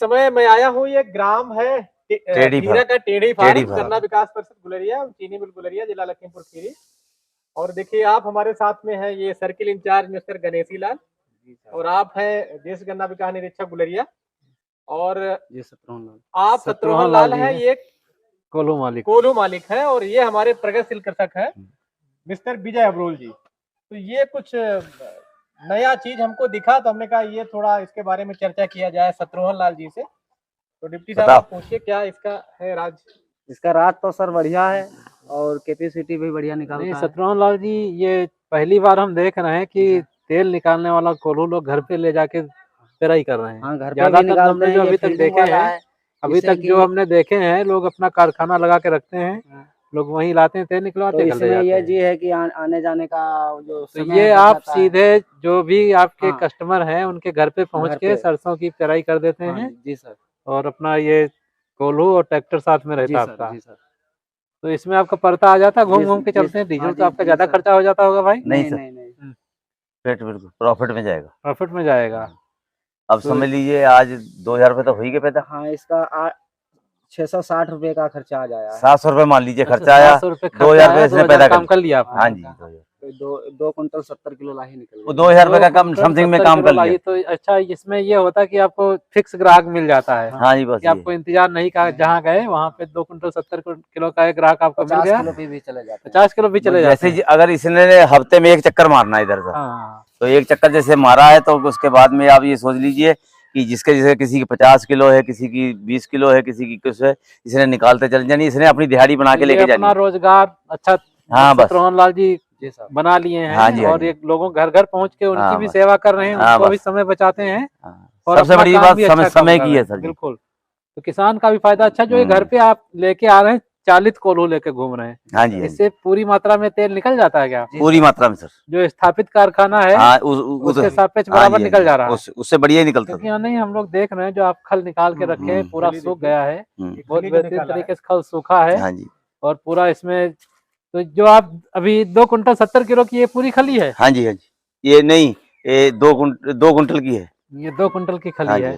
समय मैं आया हूँ, ये ग्राम है खीरा का टेढ़ी फार्म, गन्ना विकास परिषद गुलेरिया, चीनी मिल गुलेरिया, जिला लखीमपुर खीरी। और देखिए आप हमारे साथ में है, ये circle in charge mister Ganeshi Lal, और आप हैं देश गन्ना विकास निरीक्षक गुलेरिया, और ये आप शत्रुघ्न लाल है, ये कोल्हू मालिक है, और ये हमारे प्रगतिशील कृषक है मिस्टर विजय अब्रोल जी। तो ये कुछ नया चीज हमको दिखा, तो हमने कहा ये थोड़ा इसके बारे में चर्चा किया जाए शत्रुघ्न लाल जी से। तो डिप्टी साहब आप पूछिए क्या इसका है राज। इसका राज तो सर बढ़िया है और कैपेसिटी भी बढ़िया निकालता है। शत्रुघ्न लाल जी, ये पहली बार हम देख रहे हैं कि तेल निकालने वाला कोल्हू लोग घर पे ले जाके पेराई कर रहे हैं। हाँ, घर पे ज्यादातर हमने जो अभी तक देखे हैं, अभी तक जो हमने देखे हैं, लोग अपना कारखाना लगा के रखते हैं, लोग वहीं लाते हैं, तेल निकलवाते हैं। तो इसमें ये जी है कि आने जाने का जो तो ये आप सीधे जो भी आपके कस्टमर हैं उनके घर पे पहुंच के सरसों की पेराई कर देते हैं। जी सर। और अपना ये कोल्हू और ट्रैक्टर साथ में रहता है आपका। जी सर। तो इसमें आपका पड़ता आ जाता, घूम घूम के चलते हैं, डीजल तो आपका ज्यादा खर्चा हो जाता होगा भाई। नहीं सर, बिल्कुल प्रॉफिट में जाएगा। प्रॉफिट में जाएगा। अब समझ लीजिए आज 2000 रुपए तो हो ही गए पैदा। हाँ, इसका 660 रुपए का खर्चा आ जाएगा। 700 रुपए मान लीजिए खर्चा आया, 2000 रुपए इसने पैदा काम कर लिया आपने। हाँ जी, 2 कुंटल 70 किलो लाही निकल गई। 2000 रुपए का कम समथिंग में काम कर लिया। तो अच्छा, इसमें ये होता है कि आपको फिक्स ग्राहक मिल जाता है। हाँ जी, बस कि आपको इंतजार नहीं का, जहाँ गए वहाँ पे 2 कुंटल 70 किलो का एक ग्राहक आपको मिल गया। 50 किलो भी चले जाते हैं। 50 किलो भी चले जाते हैं। जैसे अगर इसने हफ्ते में एक चक्कर मारना है इधर से, तो एक चक्कर जैसे मारा है, तो उसके बाद में आप ये सोच लीजिए कि जिसके जैसे किसी की 50 किलो है, किसी की 20 किलो है, किसी की कुछ है, इसने निकालते चल जानी, इसने अपनी दिहाड़ी बना के लेके जानी। अपना रोजगार अच्छा हाँ, बस शत्रुघ्न लाल जी बना लिए हैं। हाँ जी, और एक लोगों घर घर पहुंच के उनकी भी सेवा कर रहे हैं, उनको भी समय बचाते हैं। और सबसे बड़ी बात समय की है सर। बिल्कुल। तो किसान का भी फायदा अच्छा, जो ये घर पे आप लेके आ रहे हैं, 40 कोल्हू लेके घूम रहे हैं। हाँ जी, इससे पूरी मात्रा में तेल निकल जाता है क्या? पूरी मात्रा में सर। जो स्थापित कारखाना है उसके सापेक्ष बराबर निकल जा रहा है। उससे बढ़िया ही निकलता है। नहीं, हम लोग देख रहे हैं जो आप खल निकाल के रखे हैं, पूरा सूख गया है, बहुत बेहतरीन तरीके से खल सूखा है। हाँ जी। और पूरा इसमें तो जो आप अभी 2 कुंटल 70 किलो की ये पूरी खली है। हाँ जी, हाँ जी। ये नहीं, ये 2 कुंटल की है। ये 2 कुंटल की खली है।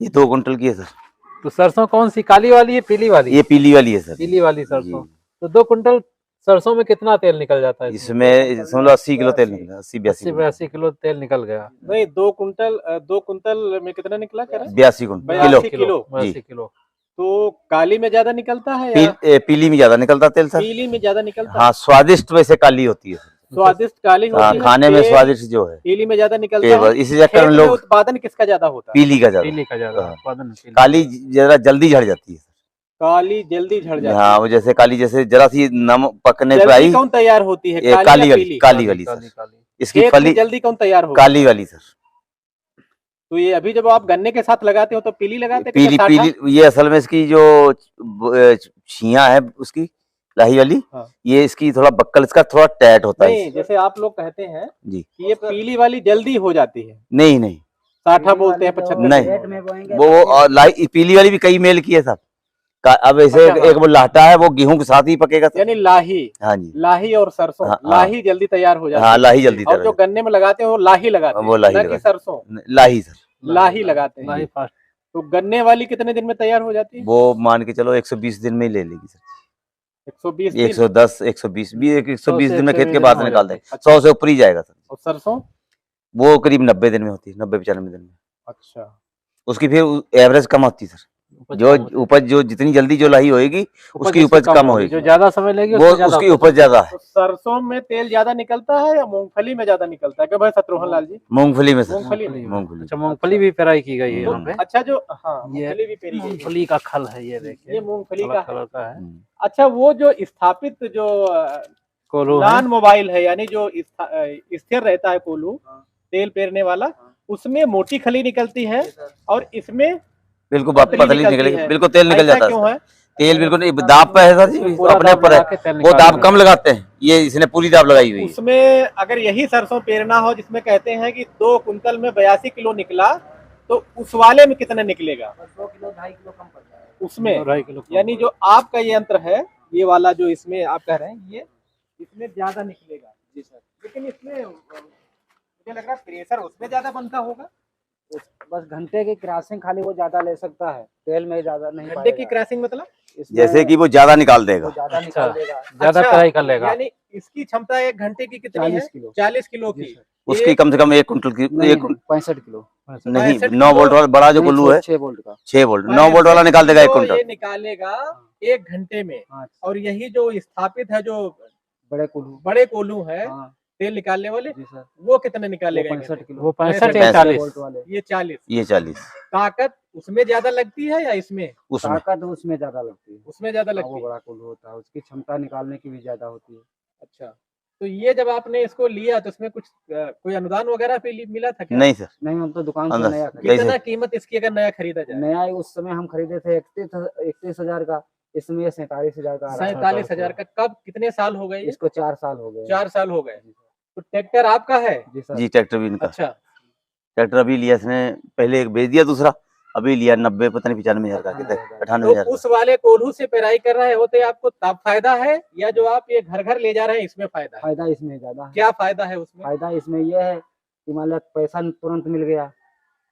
ये 2 कुंटल की है सर। तो सरसों कौन सी, काली वाली है पीली वाली? ये पीली वाली है सर। पीली वाली सरसों। तो 2 कुंटल सरसों में कितना तेल निकल जाता है? इसमें 80 किलो तेल निकला। 80-82 किलो तेल निकल गया। नहीं, 2 कुंटल में कितना निकला? 82 किलो। तो काली में ज्यादा निकलता है या पीली में ज्यादा निकलता तेल सर? पीली में ज्यादा निकलता है। हाँ, स्वादिष्ट वैसे काली होती है, स्वादिष्ट काली होती है। खाने में स्वादिष्ट जो है पीली में ज्यादा निकलता है। इसी चक्कर में लोग उत्पादन किसका ज्यादा होता है? पीली का ज्यादा उत्पादन। काली जरा जल्दी झड़ जाती है। काली जल्दी झड़ जाती है। हाँ, वो जैसे काली जैसे जरा सी नमक पकने पे आई, कौन तैयार होती है? काली वाली सर। इसकी फली जल्दी कौन तैयार हो? काली वाली सर। तो ये अभी जब आप गन्ने के साथ लगाते हो तो पीली लगाते? पीली ये असल में इसकी जो छिया है उसकी लाही वाली, ये इसकी थोड़ा बक्कल इसका थोड़ा टाइट होता है। जैसे आप लोग कहते हैं जी कि ये पीली वाली जल्दी हो जाती है। नहीं, साठा बोलते हैं 75 नहीं, वो पीली वाली भी कई मेल की है साहब। अब ऐसे एक वो लाटा है, वो गेहूं के साथ ही पकेगा सर। यानी लाही। हाँ जी, लाही और सरसों। लाही जल्दी तैयार हो जाती है। हाँ, लाही जल्दी। और जो गन्ने में लगाते हैं वो लाही लगाते हैं, वो लाही सरसों लाही सर, लाही लगाते हैं। तो गन्ने वाली कितने दिन में तैयार हो जाती है? वो मान के चलो 120 दिन में ही ले लेगी सर। 120, 110, 120 दिन में खेत के बाद निकाल देंगे। 100 से ऊपर ही जाएगा सर। और सरसों वो करीब 90 दिन में होती है, 90-95 दिन में। अच्छा। उसकी फिर एवरेज कम होती है सर। जो उपज जो जितनी जल्दी जो लाही होएगी उसकी उपज कम होगी, जो ज्यादा समय लेगी वो उसकी उपज ज्यादा है। तो सरसों में तेल ज्यादा निकलता है या मूंगफली में ज्यादा निकलता है? क्या भाई शत्रुघ्न लाल जी? मूंगफली में सर। मूंगफली। अच्छा, मूंगफली भी पेराई की गई है यहाँ पे। अच्छा, जो मूंगफली भी पेरी गई। मूंगफली का खल है, ये देखिए, ये मूंगफली का कलर का है। अच्छा, वो जो स्थापित जो कोल्हू नॉन मोबाइल है, यानी जो स्थिर रहता है कोल्हू तेल पेरने वाला, उसमें मोटी खली निकलती है और इसमें बिल्कुल पतली निकलेगी, बिल्कुल तेल निकल जाता है। क्यों है? तेल बिल्कुल दाब पे है सर जी, अपने ऊपर है। वो दाब कम लगाते हैं, ये इसने पूरी दाब लगाई हुई है। उसमें अगर यही सरसों पेरना हो जिसमें कहते हैं कि 2 कुंटल में 82 किलो निकला, तो उस वाले में कितना निकलेगा? 2 किलो 2.5 किलो कम पड़ जाएगा उसमें। 2.5 किलो। यानी जो आपका ये यंत्र है, ये वाला जो इसमें आप कह रहे हैं, ये इसमें ज्यादा निकलेगा। जी सर। लेकिन इसमें मुझे लग रहा है प्रेशर उसमें ज्यादा बनता होगा। बस घंटे की क्रॉसिंग खाली वो ज्यादा ले सकता है, तेल में ज्यादा नहीं घंटे की पाएगा। क्रॉसिंग मतलब इसमें जैसे कि वो ज्यादा निकाल देगा, वो ज्यादा निकाल देगा। ज्यादा अच्छा, ट्राई कर लेगा। यानी इसकी क्षमता एक घंटे की कितनी है? 40 किलो 40 किलो जी की। सर। उसकी कम से कम 1 कुंटल की, नहीं, एक 65 किलो नहीं 65 9 वोल्ट वाला बड़ा जो कुल्लू है 6 वोल्ट का। 6 वोल्ट 9 वोल्ट वाला निकाल देगा 1 तो कुंटल। ये निकालेगा 1 घंटे में। हाँ, और यही जो स्थापित है, जो बड़े कुल्लू। बड़े कोल्हू है हाँ तेल निकालने वाले, जी सर। वो कितने निकालेगा? 65 किलो। वो 65 या 65 40। वोल्ट वाले। ये 40। ये 40 ताकत उसमें ज्यादा लगती है या इसमें? उसमें ताकत उसमें ज्यादा लगती है। उसमें ज्यादा हाँ, लगती वो है। बड़ा कुल्लू होता है, उसकी क्षमता निकालने की भी ज्यादा होती है। अच्छा, तो ये जब आपने इसको लिया तो उसमें कुछ कोई अनुदान वगैरह पे मिला था क्या? नहीं सर, नहीं, हम तो दुकान से अंदर नया से। खरीदे। कितना कैसे? कीमत इसकी अगर नया खरीदा जाए? नया उस समय हम खरीदे थे 31,000 का, इसमें 47,000 का आ रहा है। 47,000 का। कब, कितने साल हो गए? इसको 4 साल हो गए। 4 साल हो गए। तो ट्रैक्टर आपका है? जी सर। जी ट्रैक्टर भी इनका। अच्छा, ट्रैक्टर अभी लिया इसने, पहले एक बेच दिया, दूसरा अभी लिया 90 पता नहीं 95,000 का, कितने 98,000 तो उस वाले कोल्हू से पेराई कर रहे होते आपको तब फायदा है, या जो आप ये घर घर ले जा रहे हैं इसमें फायदा है? फायदा इसमें ज्यादा है। क्या फायदा है उसमें? फायदा इसमें यह है कि मान लो पैसा तुरंत मिल गया।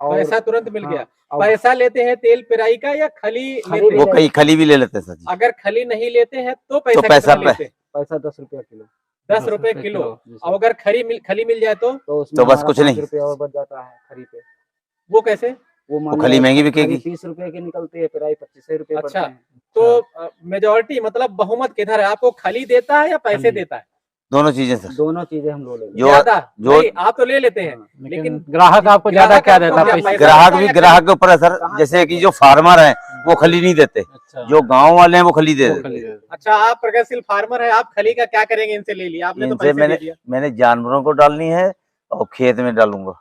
और पैसा तुरंत मिल हाँ, गया। और पैसा लेते हैं तेल पेराई का या खली खली लेते वो हैं? कहीं खली भी ले लेते हैं सर जी। अगर खली नहीं लेते हैं तो पैसा पैसा कितना लेते हैं? पैसा 10 रुपया किलो। 10 रुपए किलो। जी और सर। अगर खली मिल जाए तो तो उसमें तो बस हमारा कुछ 5 नहीं। रुपया और बच जाता है खरी पे। वो कैसे? वो मान वो खली लो महंगी खरी बिकेगी। 30 रुपए की निकलती है, पेराई 25 रुपए पड़ते अच्छा, हैं। तो मेजोरिटी मतलब बहुमत किधर है? आपको खली देता है या पैसे खली। देता है? दोनों चीजें सर। दोनों चीजें हम लोग ले लेते जो ज्यादा जो नहीं, आप तो ले लेते हैं, हैं। लेकिन ग्राहक आपको ज्यादा ग्राहक क्या आपको देता क्या है? पैसा ग्राहक देता है भी या ग्राहक के ऊपर है सर। जैसे कि जो फार्मर हैं वो खली नहीं देते, अच्छा, जो गांव वाले हैं वो खली दे देते। खली देते। अच्छा, आप प्रगतिशील फार्मर है, आप खली का क्या करेंगे? इनसे ले लिया आपने तो इनसे पैसे दे मैंने दिया। मैंने जानवरों को डालनी है और खेत में डालूंगा।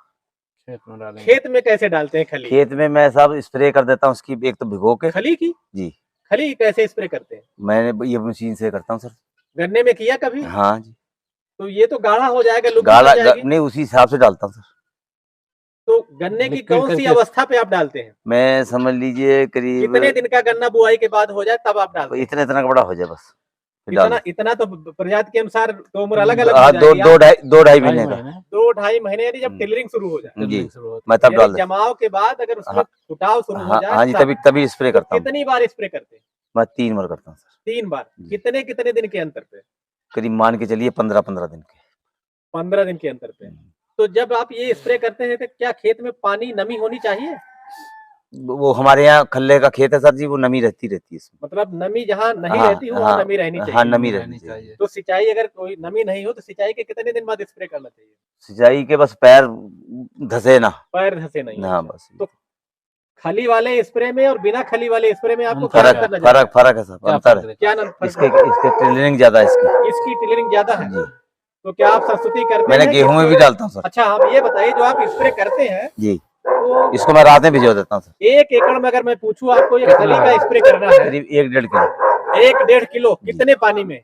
खेत में डालेंगे। खेत में कैसे डालते हैं खली? खेत में मैं सब स्प्रे कर देता हूँ उसकी, एक तो भिगो के। खली की? जी खली कैसे स्प्रे करते हैं? मैंने ये मशीन से करता हूँ सर। गन्ने में किया कभी? हाँ जी, तो ये तो गाढ़ा हो जाएगा, लुक गाला बन जाएगी। नहीं, उसी हिसाब से डालता हूँ सर। तो गन्ने की लिक्विड कौन सी करके- अवस्था पे आप डालते हैं? मैं समझ लीजिए करीब कितने दिन का गन्ना बुआई के बाद हो जाए तब आप डालते हैं? इतना इतना का बड़ा हो जाए बस, फिर डाल इतना इतना तो प्रजाति के अनुसार तो उम्र अलग अलग दो। हो हाँ, जाएगी। दो ढाई महीने का। 2-2.5 महीने, यानी जब टेलरिंग शुरू हो जाए, जी मैं तब डाल यानी देता जमाव के बाद अगर उसमें हाँ, फुटाव शुरू हो हाँ जाए हाँ जी, तब। तभी स्प्रे तो करता हूँ। कितनी बार स्प्रे करते हैं? मैं 3 बार करता हूँ सर। 3 बार। जी। कितने कितने दिन के अंतर पे? करीब मान के चलिए 15-15 दिन के। 15 दिन के अंतर पे। तो जब आप ये स्प्रे करते हैं तो क्या खेत में पानी, नमी होनी चाहिए? वो हमारे यहाँ खल्ले का खेत है सर जी, वो नमी रहती है इसमें। मतलब नमी जहाँ नहीं हाँ, रहती हो वहाँ हाँ, नमी रहनी हाँ चाहिए। नमी रहनी चाहिए। तो सिंचाई, अगर कोई नमी नहीं हो तो सिंचाई के कितने दिन बाद स्प्रे करना चाहिए? सिंचाई के बस पैर धसे ना। पैर धसे नहीं। हाँ बस तो खली वाले स्प्रे में और बिना खली वाले स्प्रे में आपको क्या फर्क अंतर नजर आता है? फर्क है सर, अंतर है। क्या फर्क इसके है? इसके टेलरिंग ज्यादा है इसकी। इसकी टिलरिंग ज्यादा है। जी तो क्या आप सरस्वती करते मैंने हैं? गेहूं में भी डालता हूँ सर। अच्छा, आप ये बताइए, जो आप स्प्रे करते हैं जी तो इसको मैं रात में भिजो देता हूँ सर। 1 एकड़ में अगर मैं पूछूं आपको ये खली का स्प्रे करना है करीब 1-1.5 किलो। 1-1.5 किलो, कितने पानी में?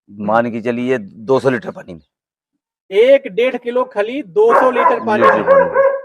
मान के चलिए 200 लीटर पानी में। 1-1.5 किलो खली 200 लीटर पानी लीटर में। पानी में।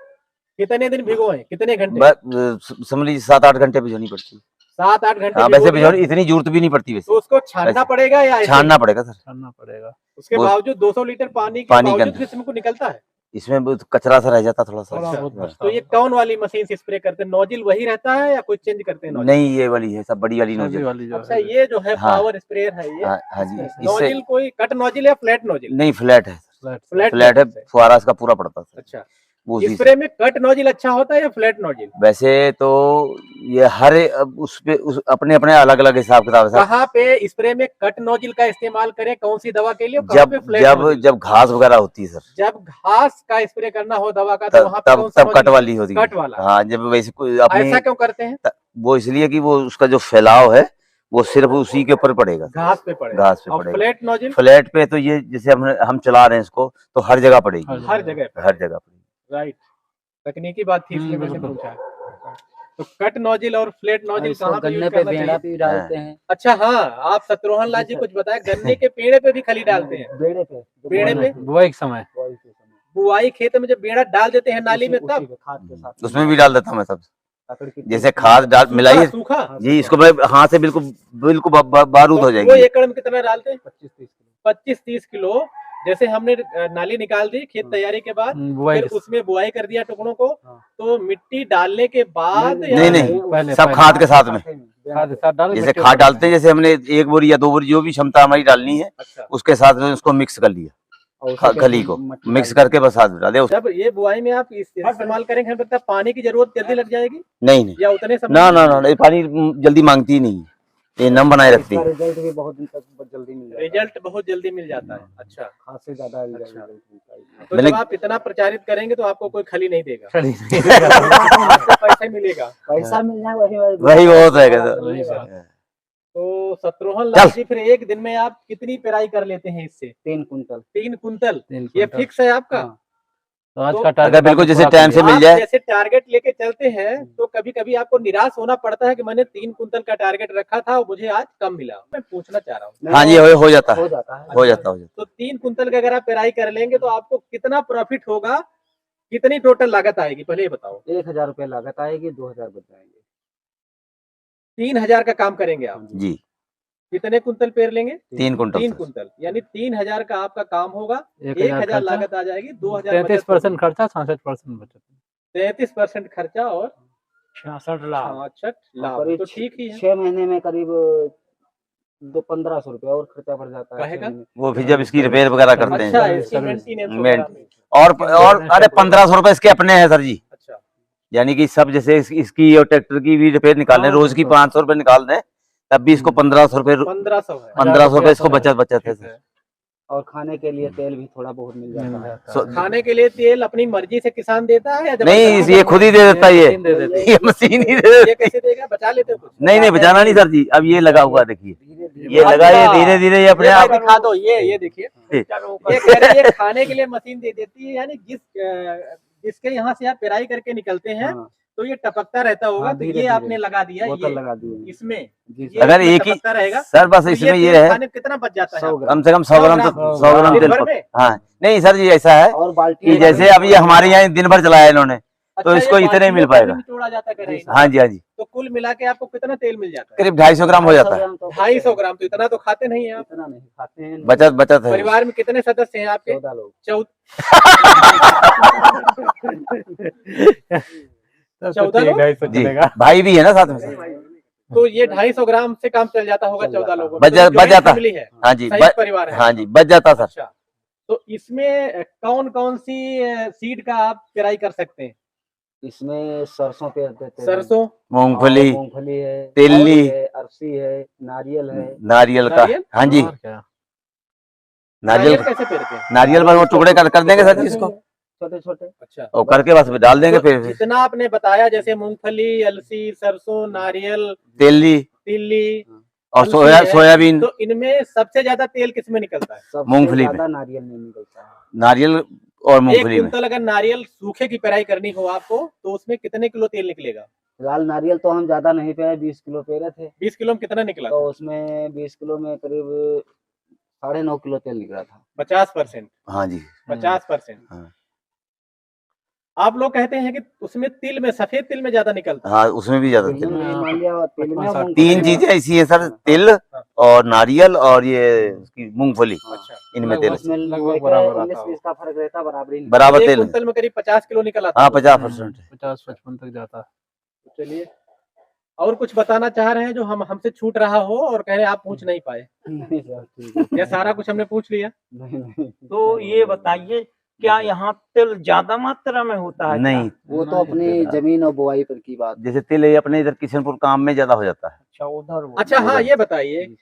कितने दिन भिगोएं? कितने घंटे? बस समझ लीजिए 7-8 घंटे भिजोनी पड़ती है। 7-8 घंटे हाँ वैसे भिगो दिया, भिजोनी इतनी जरूरत भी नहीं पड़ती तो वैसे। उसको छानना वैसे। पड़ेगा या ऐसे ही? छानना पड़ेगा सर। करना पड़ेगा। उसके वो- बावजूद 200 लीटर पानी के पानी के बावजूद अंदर। भी इसमें को निकलता है? इसमें बहुत कचरा सा रह जाता थोड़ा सा। थोड़ा अच्छा, बहुत बचता तो ये कौन वाली मशीन से स्प्रे करते हैं? नोजिल वही रहता है या कोई चेंज करते हैं नोजिल? नहीं ये वाली है सब, बड़ी वाली है। नोजल। वाली जो अच्छा, है। ये जो है हाँ। पावर स्प्रेयर है ये। हाँ हाँ जी, इससे नोजिल कोई कट नोजिल या फ्लैट नोजिल? नहीं फ्लैट है। फ्लैट फ्लैट है, नोजिल से। फुहारा इसका पूरा पड़ता है। अच्छा, वो उसी से। स्प्रे में कट नोजिल अच्छा होता है या फ्लैट नोजिल? वैसे तो ये हर उस पे अपने अपने अलग अलग हिसाब किताब है सर। कहाँ पे स्प्रे में कट नोजिल का इस्तेमाल करें, कौन सी दवा के लिए? और कहाँ जब पे फ्लैट जब नोजिल? जब घास वगैरह होती है सर, जब घास का स्प्रे करना हो दवा का, तो वहाँ पे तब कौन सा तब कट नोजिल? वाली होती है। कट वाला। हाँ जब वैसे कोई अपनी ऐसा क्यों करते हैं? वो इसलिए कि वो उसका जो फैलाव है वो सिर्फ उसी के ऊपर पड़ेगा, घास पे पड़ेगा। घास पे और पड़ेगा। फ्लैट नोजिल फ्लैट पे तो ये जैसे हम चला रहे हैं इसको तो हर जगह पड़ेगी। हर जगह पे। हर जगह पड़ेगी। राइट, तकनीकी बात थी इसलिए मैंने बिल्कुल। पूछा। तो कट नोजिल और फ्लैट नोजिल इसको कहाँ पे गन्ने यूज पे करना बेड़ा चाहिए? भी डालते हैं। अच्छा, हाँ, आप शत्रुघ्न लाल जी कुछ बताया, गन्ने के पेड़ पे भी खली डालते हैं? बेड़े पे। बेड़े पे? बुआई के समय बुआई के समय। बुआई खेत में जब बेड़ा डाल देते हैं नाली में, उसी तब पे खाद के साथ। उसमें भी डाल देता हूँ मैं सब। लकड़ी की जैसे खाद डाल मिलाइए सूखा। जी, इसको मैं हाथ से बिल्कुल बिल्कुल बारूद हो तो वो जाएगी। एकड़ में कितना डालते हैं? 25-30 किलो। 25-30 किलो जैसे हमने नाली निकाल दी खेत तैयारी के बाद, बुआई फिर उसमें बुआई कर दिया टुकड़ों को, तो मिट्टी डालने के बाद नहीं नहीं पहले सब खाद के साथ में, खाद के साथ डाल जैसे खाद डालते हैं, जैसे हमने 1 बोरी या 2 बोरी जो भी क्षमता हमारी डालनी है अच्छा, उसके साथ में उसको मिक्स कर लिया, खली को मिक्स करके बस हाथ डाले। जब ये बुआई में आप इस्तेमाल करेंगे हमें लगता है पानी की जरूरत जल्दी लग जाएगी नहीं नहीं या उतने समय ना ना ना, ये पानी जल्दी मांगती ही नहीं, ये नम बनाए रखती है। रिजल्ट भी बहुत दिन तक जल्दी मिल जाता है, रिजल्ट बहुत जल्दी मिल जाता है। अच्छा, खाद से ज्यादा रिजल्ट अच्छा। मिलता है। तो मैंने- जब आप इतना प्रचारित करेंगे तो आपको कोई खली नहीं देगा, खरीद आपको पैसा मिलेगा। पैसा मिल जाए वही वही बहुत है वही बात। तो शत्रुघ्न लाल जी, फिर एक दिन में आप कितनी पेराई कर लेते हैं इससे? 3 कुंटल। 3 कुंटल, 3 ये कुंटल। फिक्स है आपका? हाँ। तो आज तो का टारगेट अगर बिल्कुल आपको जैसे पूरा टाइम कर से दिया। मिल जाए। आप जैसे टारगेट लेके चलते हैं तो कभी कभी आपको निराश होना पड़ता है कि मैंने 3 कुंटल का टारगेट रखा था और मुझे आज कम मिला। मैं पूछना चाह रहा हूँ, हाँ जी हो जाता है, हो जाता है। हो जाता है। तो 3 कुंटल का अगर आप पेराई कर लेंगे तो आपको कितना प्रॉफिट होगा, कितनी टोटल लागत आएगी पहले ये बताओ? 1000 रुपये लागत आएगी, 2000 बच जाएंगे। 3000 का काम करेंगे आप? जी कितने कुंटल पेर लेंगे? 3 कुंटल 3 सर। कुंटल, यानी 3000 का आपका काम होगा, 1000 1000 खर्चा, लागत आ जाएगी, 2000 33% खर्चा, 66% बचत। 33% खर्चा और 66 लाख। 66 लाभ, करीब तो ठीक ही है। 6 महीने में करीब 1500 रुपये और खर्चा बढ़ जाता है। कहेगा? 6 महीने। वो फिर जब इसकी रिपेयर वगैरह करते हैं अच्छा, हैं। इसकी मेंटेनेंस मेंट- वगैरह में। और अरे 1500 रुपए इसके अपने हैं सर जी, अच्छा, यानी कि सब जैसे इसकी और ट्रैक्टर की भी रिपेयर निकालने हाँ, रोज की 500 रुपए निकाल दें तब भी इसको 1500 रुपए 1500 है। 1500 रुपए इसको बचत है सर। और खाने के लिए तेल भी थोड़ा बहुत मिल जाता है। सो- खाने के लिए तेल अपनी मर्जी से किसान देता है या नहीं जबरदस्ती? ये खुद ही दे देता है, मशीन दे देती है। ये मशीन ही दे देती ये कैसे देगा? बचा लेते हो कुछ? नहीं नहीं बचाना नहीं सर जी, अब ये लगा हुआ देखिए, ये अच्छा। लगा, ये धीरे धीरे ये अपने ये आप भाई दिखा दो, ये देखिए, ये कह रही है खाने के लिए मशीन दे देती है, यानी जिसके यहाँ से आप पेराई करके निकलते हैं हाँ, तो ये टपकता रहता होगा, हाँ, तो धीरे ये धीरे। आपने लगा दिया, बोतल ये लगा दिए। इसमें जी ये सर। अगर इसमें एक ही टपकता रहेगा। सर बस तो इसमें तेल ये है खाने में कितना बच जाता है 100 आपका? ग्राम। कम से कम 100 ग्राम तो 100 ग्राम दिन तेल भर पक- में? हाँ नहीं सर जी ऐसा है और बाल्टी कि जैसे अब ये हमारे यहाँ दिन भर चलाया इन्होंने, अच्छा, तो इसको ये इतने मिल बाल्टियों का भी पाएगा। निचोड़ा जाता है, कह रहे हैं। हाँ जी हाँ जी, तो कुल मिला के आपको कितना तेल मिल जाता है? करीब 250 ग्राम हो जाता है। 250 ग्राम, तो इतना तो खाते नहीं है आप। इतना नहीं खाते हैं। बचत है। परिवार में कितने सदस्य हैं आपके? 14 लोग। 14 लोग? 250 जी चलेगा। भाई भी है ना साथ में। तो ये 250 ग्राम से काम चल जाता होगा 14 लोगों में। बच जा- तो बच joint जाता। family है, हाँ जी संयुक्त परिवार है। हाँ जी बच जाता सर। अच्छा, तो इसमें कौन कौन सी सीड का आप पेराई कर सकते हैं? इसमें सरसों पेर देते हैं। सरसों, मूंगफली, और मूंगफली है, तेली, और है, अरसी है, नारियल है। नारियल का, नारियल? हाँ जी और क्या? नारियल नारियल कैसे पेरते हैं? नारियल पर वो टुकड़े कर देंगे सर जी इसको, छोटे छोटे। अच्छा, और करके बस डाल देंगे तो फिर जितना आपने बताया जैसे मूंगफली, अलसी, सरसों, नारियल, तेली तिल्ली और अलसी है, सोयाबीन, तो इनमें सबसे ज्यादा तेल किसमें निकलता है? सबसे मूंगफली में। ज्यादा नारियल में निकलता है। नारियल और एक मूंगफली में। कुंतल अगर नारियल सूखे की पेराई करनी हो आपको तो उसमें कितने किलो तेल निकलेगा? फिलहाल नारियल तो हम ज्यादा नहीं पेरे, 20 किलो पेरे थे। 20 किलो में कितना निकला? तो उसमें 20 किलो में करीब 9.5 किलो तेल निकला था। 50%। हाँ जी 50%। हाँ। आप लोग कहते हैं कि उसमें तिल में, सफेद तिल में ज्यादा निकलता है। हाँ उसमें भी ज्यादा तिल तेल। में मान लिया, और तिल में 55 मूंगफली तीन में- चीजें ऐसी है सर, तिल और नारियल और ये उसकी मूंगफली, अच्छा, इनमें तेल उसमें लगभग बराबर आता 19-20 का फर्क रहता, बराबरी नहीं। बराबर एक तेल है। कुंतल में करीब 50 किलो निकल आता हाँ है। 50%। 50-55 तक जाता है। चलिए, और कुछ बताना चाह रहे हैं जो हमसे छूट रहा हो और कह रहे हैं आप पूछ नहीं पाए? नहीं सर, ठीक है। या सारा कुछ हमने पूछ लिया? नहीं, तो ये बताइए क्या यहाँ तिल ज्यादा मात्रा में होता है? नहीं वो तो अपनी जमीन और बुआई पर की बात। जैसे तिल है अपने इधर किशनपुर काम में ज्यादा हो जाता है। अच्छा उधर अच्छा, हाँ, ये बताइए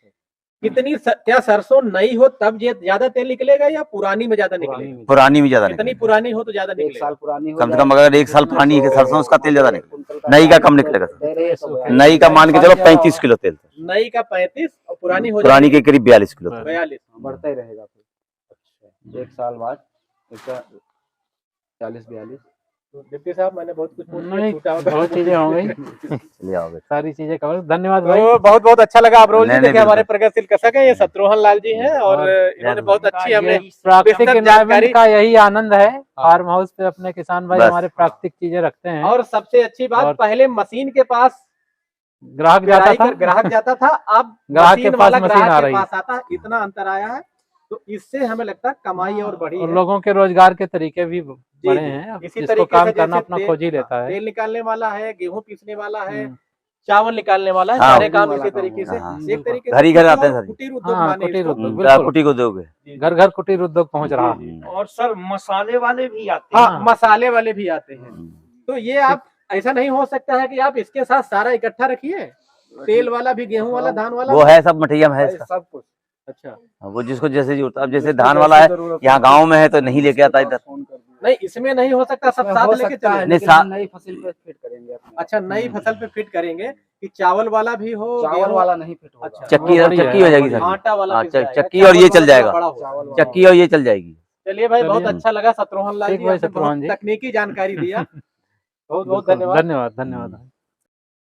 क्या सरसों नई हो तब ये ज्यादा तेल निकलेगा या पुरानी में ज्यादा निकलेगा? पुरानी में ज्यादा कितनी निकलेगा, पुरानी हो तो ज्यादा 1 निकलेगा? साल पुरानी हो कम से जाए कम अगर 1 साल पुरानी है सरसों उसका तेल ज्यादा निकलेगा। कुंतल नई का कम निकलेगा सर। दे रही है तो नई का मान के चलो 35 किलो तेल, नई का 35 और पुरानी हो पुरानी के करीब 42 किलो तेल। 42। बढ़ता ही रहेगा फिर। 1 साल बाद इसका 40-42। तो डिप्टी साहब, मैंने बहुत कुछ पूछ लिया, नहीं, छूटा होगा। बहुत चीजें हो गई, चलिए आओगे। सारी चीजें कवर। धन्यवाद भाई। तो बहुत बहुत अच्छा लगा। अब्रोल जी नहीं, देखिए नहीं, हमारे प्रगतिशील कृषक है, ये शत्रुघ्न लाल जी हैं और इन्होंने बहुत अच्छी हमने प्राकृतिक विस्तृत एनवायरनमेंट का यही आनंद है। फार्म हाउस पे अपने किसान भाई बस। हमारे प्राकृतिक चीजें रखते हैं। और सबसे अच्छी बात, और- पहले मशीन के पास ग्राहक जाता था, ग्राहक जाता था, अब ग्राहक के मशीन पास वाला मशीन ग्राहक आ के रही है। पास आता है। इतना अंतर आया है। तो इससे हमें लगता है कमाई और बढ़ी और है। लोगों के रोजगार के तरीके भी बड़े जी। हैं। अब इसी जिसको तरीके काम से करना जैसे अपना तेल- खोज ही लेता है। तेल निकालने वाला है, गेहूं पीसने वाला है, हम्म। चावल निकालने वाला है, हाँ, सारे काम वाला इसी काम तरीके से हाँ, एक तरीके घर ही से घर आते हैं सर। कुटीर उद्योग हाँ, माने कुटीर इसको। उद्योग, बिल्कुल। कुटी को दोगे। जी, घर घर कुटीर उद्योग पहुंच रहा है। हम्म, और सर मसाले वाले भी आते हैं। हाँ, मसाले वाले भी आते हैं। हम्म। तो ये आप ऐसा नहीं हो सकता है कि आप इसके साथ सारा इकट्ठा रखिए, तेल वाला भी, गेहूं वाला, धान वाला वो भी? है सब मठिया में है भाई, सब। सब कुछ अच्छा, वो जिसको जैसे जरूरत, अब जैसे जिसको धान जैसे वाला है जरूरत यहाँ होती गाँव में है तो नहीं लेके आता इधर। फोन कर दिया। नहीं इसमें नहीं हो सकता, सब इसमें साथ हो लेके सकता है, चले। नहीं, लेकिन हम नई फसल पे फिट करेंगे अपने। अच्छा, नई फसल पे फिट करेंगे कि चावल वाला भी हो, चावल गेहूं- वाला नहीं फिट होगा। अच्छा, चक्की वो बढ़िया चक्की है, हो जाएगी बढ़िया सर। आटा वाला हाँ, पिस जाएगा, चक्की चावल और ये वाला चल थोड़ा जाएगा। बड़ा होगा। चावल वाला। चक्की और ये चल जाएगी। चलिए भाई, बहुत चलिए। अच्छा लगा शत्रुघ्न लाल ठीक जी, भाई आपने शत्रुघ्न बहुत जी। तकनीकी जानकारी दिया। बहुत बहुत बिल्कुल, धन्यवाद। धन्यवाद धन्यवाद।